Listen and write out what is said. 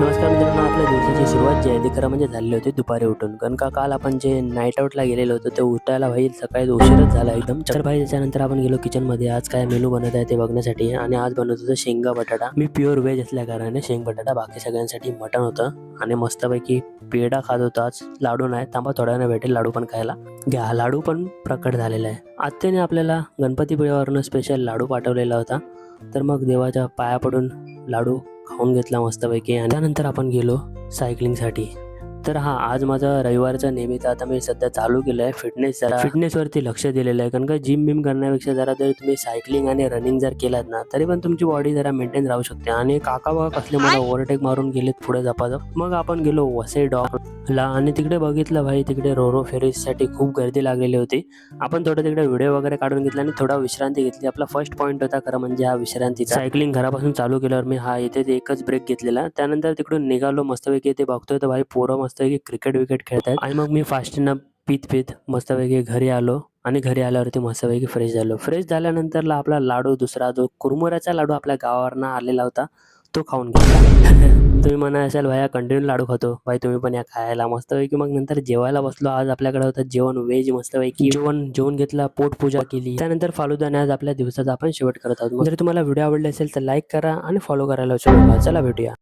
नमस्कार मित्रांनो, आपल्या दिवसाची सुरुवात जी आहे ती खरं म्हणजे झालेली होती दुपारी उठून. कारण का काल आपण जे नाईट आउटला गेलेलो होतो ते उठायला भाई सकाळी उशीरच झाला एकदम. तर भाई त्याच्यानंतर आपण गेलो किचनमध्ये. आज काय मेनू बनत आहे ते बघण्यासाठी. आणि आज बनवत होतं शेंगा बटाटा. मी प्युअर व्हेज असल्या कारणाने शेंग बटाटा, बाकी सगळ्यांसाठी मटण होतं. आणि मस्तपैकी पेढा खात होता. आज लाडू नाही, थांबा थोड्या वेळाने भेटेल लाडू पण खायला. घ्या, लाडू पण प्रकट झालेला आहे. आत्याने आपल्याला गणपतीपुळ्यावरनं स्पेशल लाडू पाठवलेला होता. तर मग देवाच्या पाया पडून लाडू खाऊन घेतला मस्तपैकी. आणि त्यानंतर आपण गेलो सायकलिंगसाठी. तर आज माझा रविवारचा नेहमीचा आता मी सध्या चालू केलं आहे फिटनेसवरती लक्ष दिलेलं आहे. कारण का जिम बिम करण्यापेक्षा जरा जर तुम्ही सायकलिंग आणि रनिंग जर केलात ना, तरी पण तुमची बॉडी जरा मेंटेन राहू शकते. आणि काका बघा कसले मला ओव्हरटेक मारून गेलेत पुढे झपाझप. मग आपण गेलो वसई डॉगला आणि तिकडे बघितलं भाई, तिकडे रोरो फेरीजसाठी खूप गर्दी लागलेली होती. आपण थोडं तिकडे व्हिडिओ वगैरे काढून घेतला आणि थोडा विश्रांती घेतली. आपला फर्स्ट पॉईंट होता खरं म्हणजे हा विश्रांतीचा. सायकलिंग घरापासून चालू केल्यावर मी इथे एकच ब्रेक घेतलेला. त्यानंतर तिकडून निघालो मस्तपैकी. ते बघतोय तर भाई पोरं मस्तपैकी क्रिकेट विकेट खेळतात. आणि मग मी फास्टनं पीत मस्तपैकी घरी आलो. आणि घरी आल्यावरती मस्तपैकी फ्रेश झालो. फ्रेश झाल्यानंतरला आपला लाडू दुसरा जो कुरमुऱ्याचा लाडू आपल्या गावावरनं आलेला होता तो खाऊन घेतला. तुम्ही म्हणा असाल भाया कंटिन्यू लाडू खातो, भाई तुम्ही पण या खायला मस्तपैकी. मग नंतर जेवायला बसलो. आज आपल्याकडे होतं जेवण व्हेज मस्तपैकी. जेवण घेतला, पोटपूजा केली. त्यानंतर फालुदाने आज आपल्या दिवसाचा आपण शेवट करत आहोत. जर तुम्हाला व्हिडिओ आवडले असेल तर लाईक करा आणि फॉलो करायला विसरू नका. चला भेटूया.